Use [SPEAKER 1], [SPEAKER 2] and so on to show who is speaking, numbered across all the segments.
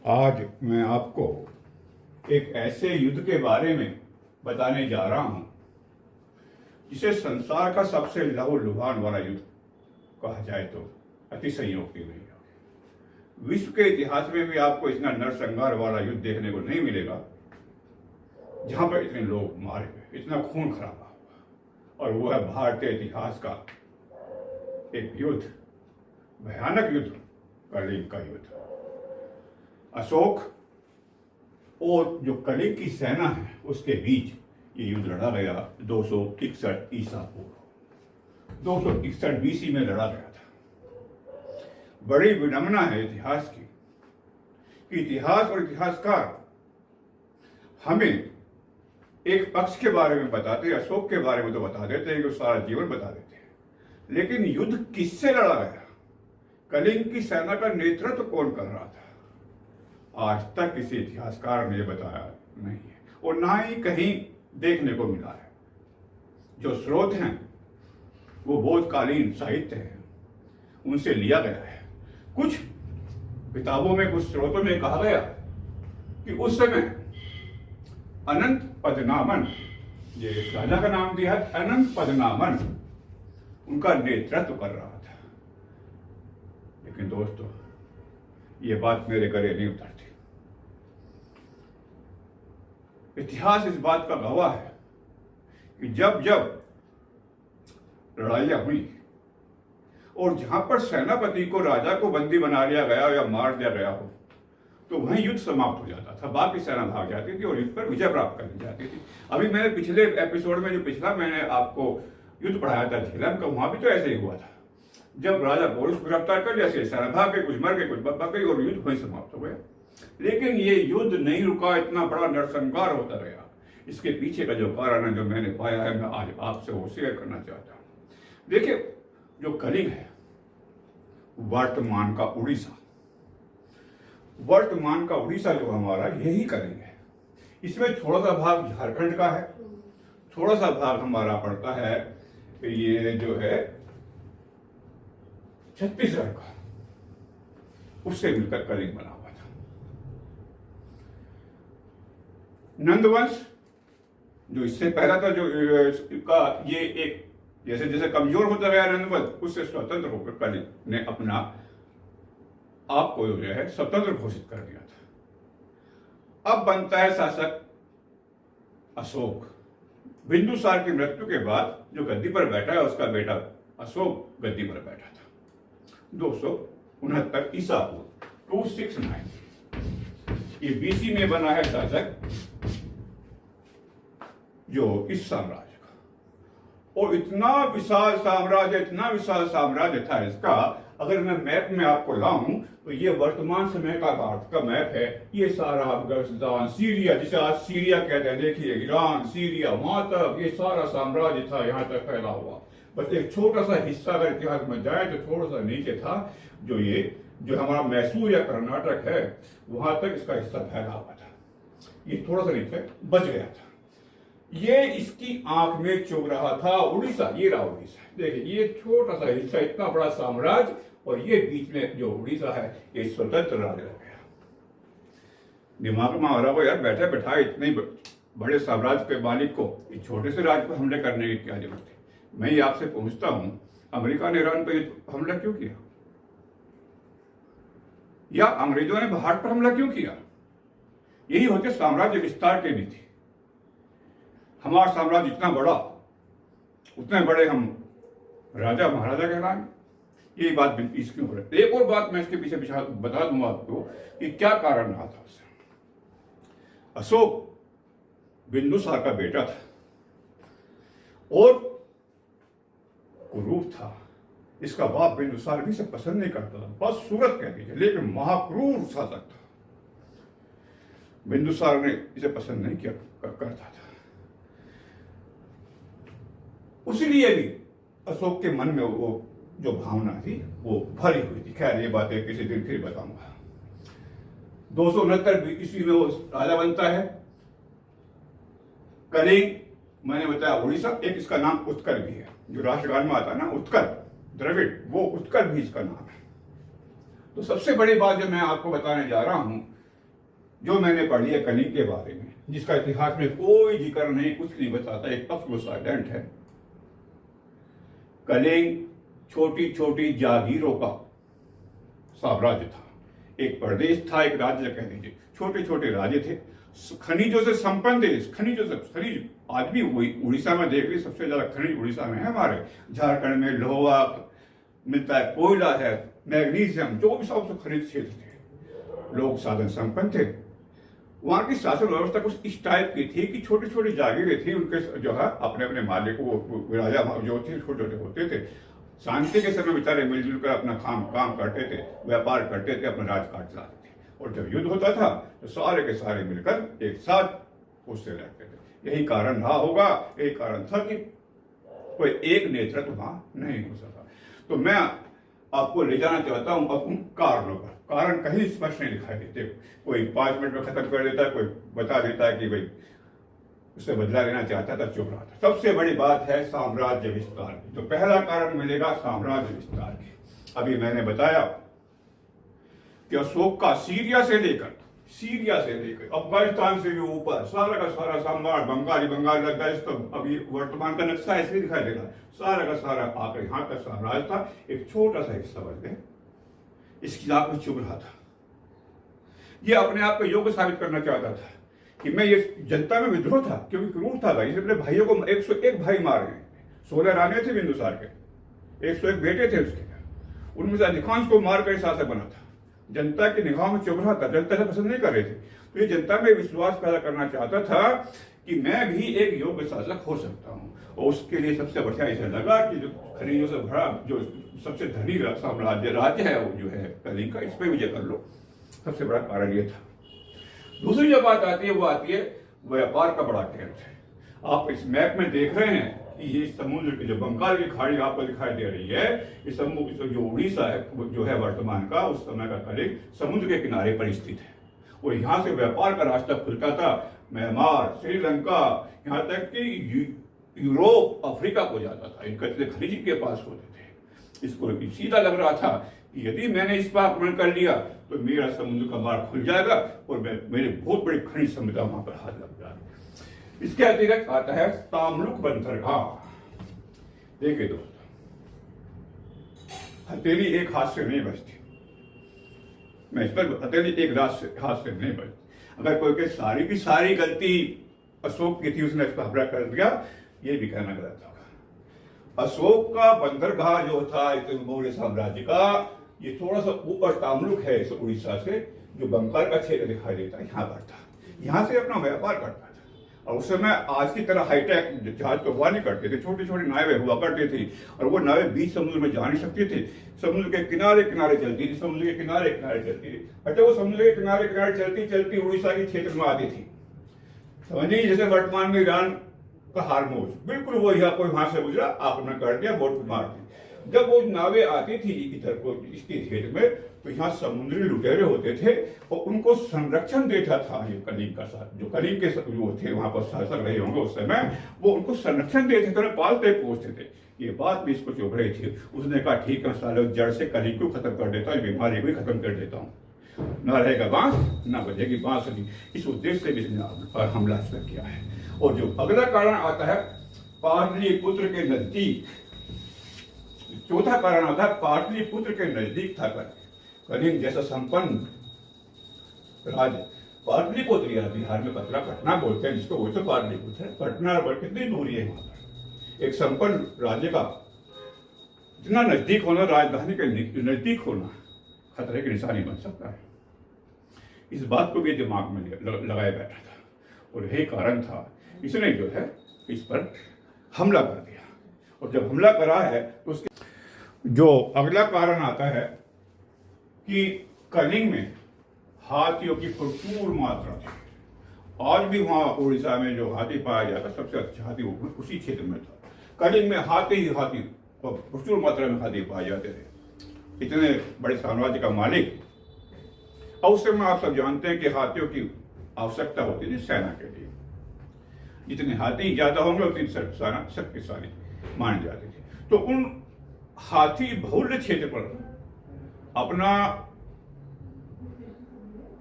[SPEAKER 1] आज मैं आपको एक ऐसे युद्ध के बारे में बताने जा रहा हूं जिसे संसार का सबसे लहू-लुहान वाला युद्ध कहा जाए तो अतिशयोक्ति नहीं है। विश्व के इतिहास में भी आपको इतना नरसंहार वाला युद्ध देखने को नहीं मिलेगा जहां पर इतने लोग मारे गए, इतना खून खराबा हुआ। और वो है भारतीय इतिहास का एक युद्ध, भयानक युद्ध, कलिंग का युद्ध। अशोक और जो कलिंग की सेना है उसके बीच ये युद्ध लड़ा गया 261 ईसा पूर्व, 261 बीसी में लड़ा गया था। बड़ी विडंबना है इतिहास की कि इतिहास और इतिहासकार हमें एक पक्ष के बारे में बताते, अशोक के बारे में तो बता देते हैं कि सारा जीवन बता देते हैं, लेकिन युद्ध किससे लड़ा गया, कलिंग की सेना का नेतृत्व कौन कर रहा था, आज तक किसी इतिहासकार ने बताया नहीं है और ना ही कहीं देखने को मिला है। जो स्रोत हैं वो बोधकालीन साहित्य हैं, उनसे लिया गया है। कुछ किताबों में, कुछ स्रोतों में कहा गया कि उस समय अनंत पद्मनाभन, ये राजा का नाम दिया है, अनंत पद्मनाभन उनका नेतृत्व कर रहा था। लेकिन दोस्तों, ये बात मेरे गले नहीं उतरती। इतिहास इस बात का गवाह है कि जब जब लड़ाइयां हुई और जहां पर सेनापति को, राजा को बंदी बना लिया गया या मार दिया गया हो, तो वहीं युद्ध समाप्त हो जाता था, बाकी सेना भाग जाती थी और युद्ध पर विजय प्राप्त कर ली जाती थी। अभी मैंने पिछले एपिसोड में, जो पिछला मैंने आपको युद्ध पढ़ाया था झेलम का, वहां भी तो ऐसे ही हुआ था। जब राजा बोरिस को गिरफ्तार कर लिया, सेना भाग गई, कुछ मर गए, कुछ बच गई और युद्ध वहीं समाप्त हो गया। लेकिन ये युद्ध नहीं रुका, इतना बड़ा नरसंहार होता गया। इसके पीछे का जो कारण है, जो मैंने पाया है, मैं आज आपसे वो शेयर करना चाहता हूं। देखिए, जो कलिंग है, वर्तमान का उड़ीसा, वर्तमान का उड़ीसा जो हमारा, यही कलिंग है। इसमें थोड़ा सा भाग झारखंड का है, थोड़ा सा भाग हमारा पड़ता है ये जो है छत्तीसगढ़ का, उससे मिलकर कलिंग बना हुआ था। नंदवंश जो इससे पहला था, जो का ये एक जैसे जैसे कमजोर होता गया नंदवंश, उससे स्वतंत्र होकर कलिंग ने अपना आप को जो है स्वतंत्र घोषित कर दिया था। अब बनता है शासक अशोक। बिंदुसार की मृत्यु के बाद जो गद्दी पर बैठा है, उसका बेटा अशोक गद्दी पर बैठा था 269 ईसा पूर्व, 269। ये बीसी में बना है शासक जो इस साम्राज्य का। और इतना विशाल साम्राज्य, इतना विशाल साम्राज्य था इसका, अगर मैं मैप में आपको लाऊं तो ये वर्तमान समय का भारत का मैप है। ये सारा अफगानिस्तान, सीरिया, जिसे आज सीरिया कहते हैं, देखिए ईरान, सीरिया, वहां तक ये सारा साम्राज्य था, यहां तक फैला हुआ। बस एक छोटा सा हिस्सा अगर इतिहास में जाए तो थोड़ा सा नीचे था, जो हमारा मैसूर या कर्नाटक है, वहां तक इसका हिस्सा फैला हुआ था। ये थोड़ा सा नीचे बच गया था। ये इसकी आंख में चुभ रहा था उड़ीसा, ये रहा उड़ीसा। देखिए, ये छोटा सा हिस्सा, इतना बड़ा साम्राज्य, और ये बीच में जो उड़ीसा है, ये स्वतंत्र राज्य हो गया। दिमाग में आ रहा हो यार, बैठे बैठाए इतने बड़े साम्राज्य के मालिक को इस छोटे से राज्य पर हमले करने की क्या जरूरत है। मैं ये आपसे पूछता हूं, अमेरिका ने ईरान पर हमला क्यों किया, या अंग्रेजों ने भारत पर हमला क्यों किया? यही होते साम्राज्य विस्तार की नीति। हमारा साम्राज्य इतना बड़ा, उतने बड़े हम राजा महाराजा कहलाएं। यही बात इस क्यों हो रही है। एक और बात मैं इसके पीछे बता दूंगा आपको कि क्या कारण रहा था उससे। अशोक बिंदुसार का बेटा था और कुरूप था। इसका बाप बिंदुसार भी इसे पसंद नहीं करता था, बस सूरत कह दीजिए, लेकिन महाक्रूर शासक था। बिंदुसार ने इसे पसंद नहीं किया करता था। उसीलिए भी अशोक के मन में वो जो भावना थी वो भरी हुई थी। खैर, ये बातें किसी दिन फिर बताऊंगा। 269 ईस्वी में वो राजा बनता है। कलिंग, मैंने बताया उड़ीसा, एक इसका नाम उत्कल भी है, जो राष्ट्रगान में आता है ना, उत्कल द्रविड़, वो उत्कल भी इसका नाम है। तो सबसे बड़ी बात जो मैं आपको बताने जा रहा हूं जो मैंने पढ़ी है कलिंग के बारे में, जिसका इतिहास में कोई जिक्र नहीं, कुछ नहीं बताता, एक पक्ष वो साइलेंट है। कलिंग छोटी छोटी जागीरों का साम्राज्य था, एक प्रदेश था, एक राज्य कह लीजिए, छोटे छोटे राज्य थे, खनिजों से संपन्न थे। खनिज आज भी वही उड़ीसा में देख ली, सबसे ज्यादा खनिज उड़ीसा में है हमारे। झारखंड में लोहा मिलता है, कोयला है, मैग्नीशियम, जो भी सब खनिज क्षेत्र थे, लोग साधन संपन्न थे। वहां की शासन व्यवस्था कुछ इस टाइप की थी कि छोटी छोटी जागीरें थी, उनके जो है अपने अपने मालिक राजा जो थे छोटे छोटे होते थे, शांति के समय बेचारे मिलजुल कर अपना काम करते थे, व्यापार करते थे, अपना राजकाज चलाते थे। और जब युद्ध होता था तो सारे के सारे मिलकर एक साथ उससे लड़ते थे। यही कारण रहा होगा, यही कारण था कि कोई एक नेतृत्व वहां नहीं हो सका। तो मैं आपको ले जाना चाहता हूं अब उन कारणों पर। कारण कहीं स्पष्ट नहीं दिखाई देते, कोई 5 मिनट में खत्म कर देता है, कोई बता देता है कि भाई उससे बदला लेना चाहता था, चुप रहा था। सबसे बड़ी बात है साम्राज्य विस्तार की। तो पहला कारण मिलेगा साम्राज्य विस्तार की। अभी मैंने बताया कि अशोक का सीरिया से लेकर अफगानिस्तान से भी ऊपर सारा का सारा साम्राज्य, बंगाल लग गया, तो अभी वर्तमान का नक्शा ऐसे दिखाई देगा, सारा का सारा आकर यहां तक साम्राज्य था, एक छोटा सा हिस्सा बन गया, इसके खिलाफ में चुप रहा था। ये अपने आप को योग्य साबित करना चाहता था कि मैं ये जनता में विद्रोह था, क्योंकि क्रूर था भाई, अपने भाइयों को 101 भाई मार रहे हैं। 16 रानियां थे बिंदुसार के, 101 बेटे थे उसके, उनमें से अधिकांश को मारकर शासक बना था। जनता की निगाह में चुभ रहा था, जनता से पसंद नहीं कर रहे थे। तो ये जनता में विश्वास पैदा करना चाहता था कि मैं भी एक योग्य शासक हो सकता हूँ। और उसके लिए सबसे बढ़िया इसे लगा कि जो खनिजों से भरा जो सबसे धनी साम्राज्य राज्य है वो जो है कलिंग का, इस पर विजय कर लो। सबसे बड़ा कारण ये था। दूसरी जो बात आती है वो आती है व्यापार का बड़ा केंद्र है। आप इस मैप में देख रहे हैं कि ये समुद्र की जो बंगाल की खाड़ी आपको दिखाई दे रही है, इस समुद्र जो उड़ीसा है जो है वर्तमान का, उस समय का कलिंग समुद्र के किनारे पर स्थित है। और यहाँ से व्यापार का रास्ता खुलता था म्यांमार, श्रीलंका, यहाँ तक कि यूरोप, अफ्रीका को जाता था। इनका खनिज के पास होते थे। इसको सीधा लग रहा था कि यदि मैंने इस पर आक्रमण कर लिया तो मेरा समुद्र का मार्ग खुल जाएगा और मेरी बहुत बड़ी खनिज संपदा वहां पर हाथ लग जाएगी। इसके अतिरिक्त आता है तामलुक बंदरगाह। देखिए दोस्तों, हथेली एक हाथ से नहीं बचती। मैं इस पर हथेली एक हाथ से नहीं बचती। अगर कोई के सारी की सारी गलती अशोक की थी, उसने इस पर हमला कर दिया, ये भी कहना गलत होगा। अशोक का बंदरगाह जो था मौर्य साम्राज्य का, ये थोड़ा सा ऊपर तामलुक है इस उड़ीसा से, जो बंगाल का क्षेत्र दिखाई देता है, यहाँ पर था। यहाँ से अपना व्यापार करता था। और उस समय आज की तरह हाईटेक जहाज तो हुआ नहीं करते थे, छोटी छोटी नावें हुआ करती थी, और वो नावें बीच समुद्र में जा नहीं सकती थी। समुद्र के किनारे किनारे चलती थी, समुद्र के किनारे किनारे चलती थी। अच्छा, वो समुद्र के किनारे किनारे चलती चलती उड़ीसा के क्षेत्र में आती थी। समझिए जैसे वर्तमान में ईरान का हारमोज, बिल्कुल वो यहाँ कोई वहां से गुजरा, आक्रमण कर दिया, बोट मार दी। जब वो नावें आती थी इधर को इसके क्षेत्र में, तो यहाँ समुद्री लुटेरे होते थे और उनको संरक्षण देता था ये कलिंग का साथ, जो कलिंग के जो थे वहां पर शासक रहे होंगे उस समय, वो उनको संरक्षण देते थे, पालते पोसते थे। ये बात भी इसको चुभ रही थी। उसने कहा ठीक है, सालों जड़ से कलिंग को खत्म कर देता हूँ, बीमारी को खत्म कर देता हूँ, न रहेगा बांस न बजेगी बांसुरी। इस उद्देश्य से भी हमला किया है। और जो अगला कारण आता है पाटलिपुत्र के नजदीक, चौथा कारण आता है पाटलिपुत्र के नजदीक था कलिंग जैसा संपन्न राज्य। पाटलिपुत्र या बिहार में पटना बोलते हैं जिसको, वो तो पाटलिपुत्र है। पटना और कितनी दूरी है वहां पर। एक संपन्न राज्य का इतना नजदीक होना, राजधानी के नजदीक होना खतरे की निशानी बन सकता है। इस बात को भी दिमाग में लगाया बैठा था और यही कारण था इसने जो है इस पर हमला कर दिया। और जब हमला करा है तो उसके जो अगला कारण आता है कि कलिंग में हाथियों की प्रचुर मात्रा थी। आज भी वहां उड़ीसा में जो हाथी पाया जाता, सबसे अच्छा हाथी उसी क्षेत्र में था। कलिंग में हाथी ही हाथी, प्रचुर मात्रा में हाथी पाए जाते थे। इतने बड़े साम्राज्य का मालिक। और उस समय आप सब जानते हैं कि हाथियों की आवश्यकता होती थी सेना के लिए। जितने हाथी ज्यादा होंगे उतनी सेना शक्तिशाली मानी जाती थी। तो उन हाथी बहुल्य क्षेत्र पर अपना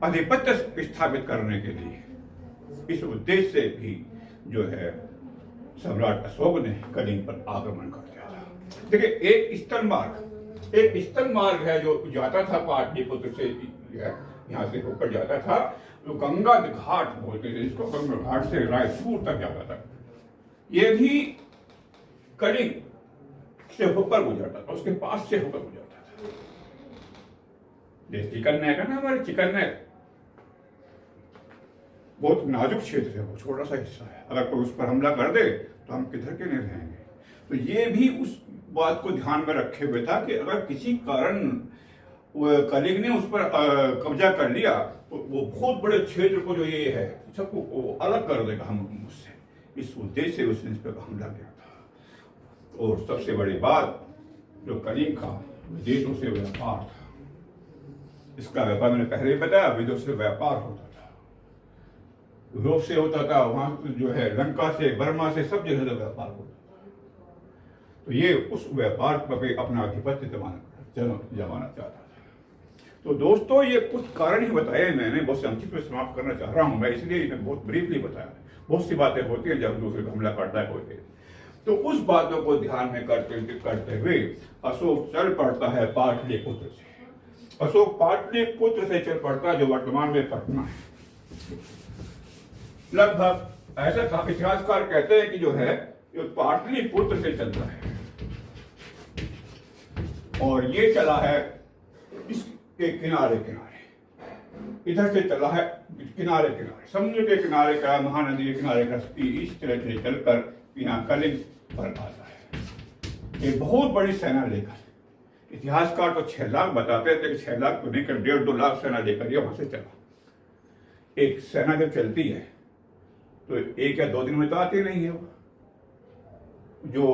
[SPEAKER 1] आधिपत्य स्थापित करने के लिए, इस उद्देश्य से भी जो है सम्राट अशोक ने कलिंग पर आक्रमण कर दिया था। देखिए, एक स्थल मार्ग है जो जाता था पाटलिपुत्र से, यहाँ से होकर जाता था, तो गंगा घाट बोलते थे इसको, गंगा घाट से रायपुर तक जाता था। ये भी कलिंग से होकर गुजरता था, उसके पास से होकर गुजरता था। जैसे चिकन नेक है ना, हमारे चिकन नेक बहुत नाजुक क्षेत्र है, वो छोटा सा हिस्सा है, अगर कोई उस पर हमला कर दे तो हम किधर के नहीं रहेंगे। तो ये भी उस बात को ध्यान में रखे हुए था कि अगर किसी कारण कलिंग ने उस पर कब्जा कर लिया तो वो बहुत बड़े क्षेत्र को जो ये है सबको अलग कर देगा हम मुझसे। इस उद्देश्य से उसने इस पर हमला किया था। और सबसे बड़ी बात जो कलिंग का विदेशों से व्यापार था, इसका व्यापार मैंने पहले ही बताया, विदेशों से व्यापार होता था, यूरोप से होता था, वहां जो है लंका से, बर्मा से, सब जगह से व्यापार होता था। तो ये उस व्यापार पर अपना आधिपत्य जमाना चाहता था। तो दोस्तों, ये कुछ कारण ही बताए मैंने, बहुत संक्षिप्त में समाप्त करना चाह रहा हूं मैं, इसलिए इन्हें बहुत ब्रीफली बताया। बहुत सी बातें होती हैं जब दूसरे पर हमला करता है कोई, तो उस बातों को ध्यान में करते हुए अशोक चल पड़ता है पाटलिपुत्र से। अशोक पाटलिपुत्र से चल पड़ता है, जो वर्तमान में पटना है। लगभग ऐसा इतिहासकार कहते हैं कि जो है ये पाटलिपुत्र से चलता है, और ये चला है इसके किनारे किनारे, इधर से चला है किनारे किनारे, समुद्र के किनारे का, महानदी के किनारे का, इस तरह से चलकर यहाँ कलिंग पर आता है। एक बहुत बड़ी सेना लेकर, इतिहासकार तो 6 लाख बताते थे कि 6 लाख तो नहीं कर, 1.5-2 लाख सेना लेकर ये वहां से चला। एक सेना जब चलती है तो 1 या 2 दिन में तो आती नहीं है वो। जो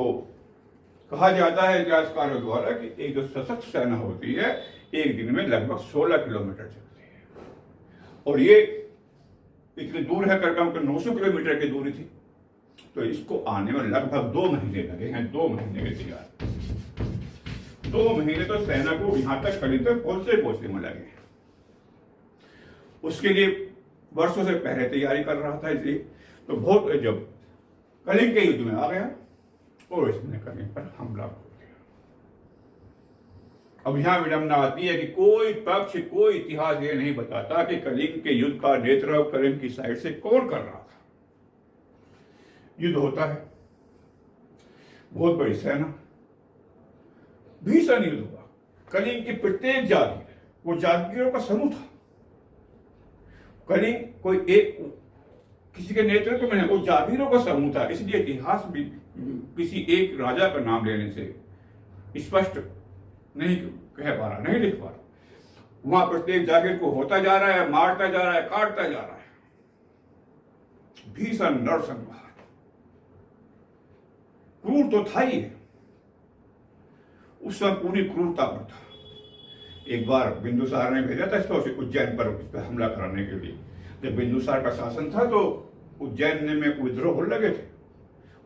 [SPEAKER 1] कहा जाता है इतिहासकारों द्वारा कि एक जो सशक्त सेना होती है एक दिन में लगभग 16 किलोमीटर चलती है, और ये इतनी दूर है, कम 900 किलोमीटर की दूरी थी। तो इसको आने में लगभग 2 महीने लगे हैं, 2 महीने के तैयार, 2 महीने तो सेना को यहां तक कलिंग तक पहुंचने में लगे। उसके लिए वर्षों से पहले तैयारी कर रहा था, इसलिए तो बहुत जब कलिंग के युद्ध में आ गया और इसने कलिंग पर हमला हो गया। अब यहां विडंबना आती है कि कोई पक्ष, कोई इतिहास ये नहीं बताता कि कलिंग के युद्ध का नेतृत्व कलिंग की साइड से कौन कर रहा था। युद्ध होता है, बहुत बड़ी सेना, भीषण युद्ध हुआ। कलिंग की प्रत्येक जागीर वो जागीरों का समूह था। कलिंग कोई एक किसी के नेतृत्व में है, वो जागीरों का समूह था। इसलिए इतिहास भी किसी एक राजा का नाम लेने से स्पष्ट नहीं कह पा रहा, नहीं लिख पा रहा। वहां प्रत्येक जागीर को होता जा रहा है, मारता जा रहा है, काटता जा रहा है। भीषण नरसंहार, क्रूर तो था ही, उस समय पूरी क्रूरता पर था। एक बार बिंदुसार ने भेजा था इसको उज्जैन पर इस पर हमला कराने के लिए। जब बिंदुसार का शासन था तो उज्जैन में विद्रोह होने लगे थे,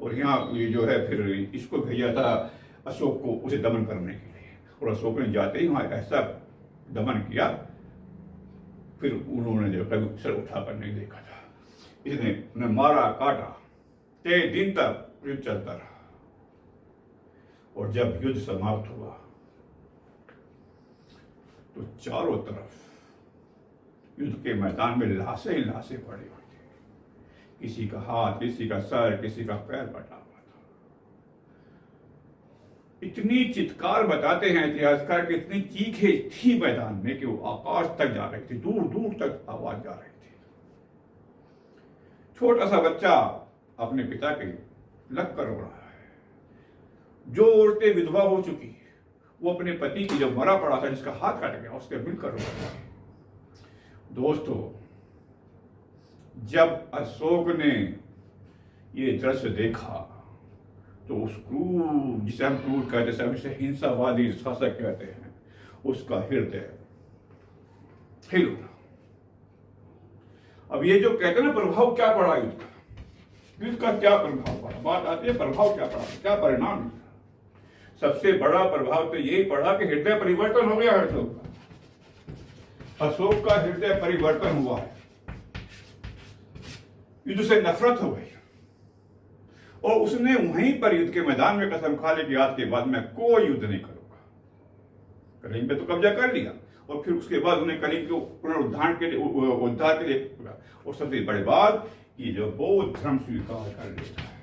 [SPEAKER 1] और यहाँ ये जो है फिर इसको भेजा था अशोक को उसे दमन करने के लिए, और अशोक ने जाते ही वहां ऐसा दमन किया, फिर उन्होंने जो कभी सर उठाकर नहीं देखा था। इसने उन्हें मारा, काटा, 3 दिन तक युद्ध चलता रहा। और जब युद्ध समाप्त हुआ तो चारों तरफ युद्ध के मैदान में लाशें ही लाशें पड़ी हुई थी। किसी का हाथ, किसी का सर, किसी का पैर कटा हुआ था। इतनी चित्कार बताते हैं इतिहासकार कि इतनी चीखें थी मैदान में कि वो आकाश तक जा रही थी, दूर दूर तक आवाज जा रही थी। छोटा सा बच्चा अपने पिता के लग कर रो रहा है। जो औरतें विधवा हो चुकी वो अपने पति की जो मरा पड़ा था, जिसका हाथ काट गया, उसके मिलकर रो रही है। दोस्तों, जब अशोक ने ये दृश्य देखा तो उस क्रूर, जिसे हम क्रूर कहते हैं, जिसे हिंसावादी शासक कहते हैं, उसका हृदय हिल उठा। अब ये जो कहते हैं ना प्रभाव क्या पड़ा युद्ध का, युद्ध का क्या प्रभाव पड़ा, बात आती है प्रभाव क्या पड़ा, क्या परिणाम निकला। सबसे बड़ा प्रभाव तो यही पड़ा कि हृदय परिवर्तन हो गया अशोक का। अशोक का हृदय परिवर्तन हुआ है, युद्ध से नफरत हो गई और उसने वहीं पर युद्ध के मैदान में कसम खा ली कि आज के बाद मैं कोई युद्ध नहीं करूंगा। कलिंग पे तो कब्जा कर लिया और फिर उसके बाद उन्हें कलिंग को पुनरुद्धार के लिए और सबसे बड़ी बात कि जो बौद्ध धर्म स्वीकार कर लेता है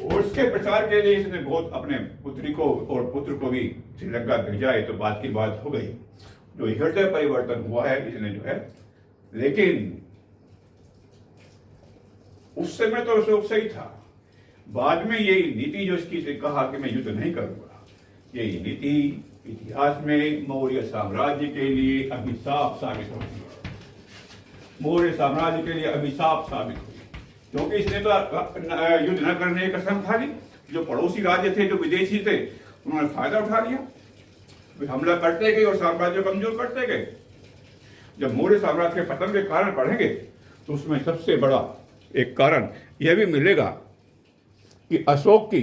[SPEAKER 1] और उसके प्रचार के लिए इसने बहुत अपने पुत्री को और पुत्र को भी श्रीलंका भेजा है। तो बात की बात हो गई, जो हृदय परिवर्तन हुआ है इसने जो है। लेकिन उस समय तो अशोक सही था, बाद में यही नीति जो इसकी से कहा कि मैं युद्ध नहीं करूंगा, यही नीति इतिहास में मौर्य साम्राज्य के लिए अभिशाप साबित होगी। मौर्य साम्राज्य के लिए अभिशाप साबित हुई, क्योंकि इसने तो युद्ध न करने की कसम खा ली। जो पड़ोसी राज्य थे, जो विदेशी थे, उन्होंने फायदा उठा लिया, वे हमला करते गए और साम्राज्य कमजोर करते गए। जब मौर्य साम्राज्य के पतन के कारण पढ़ेंगे तो उसमें सबसे बड़ा एक कारण यह भी मिलेगा कि अशोक की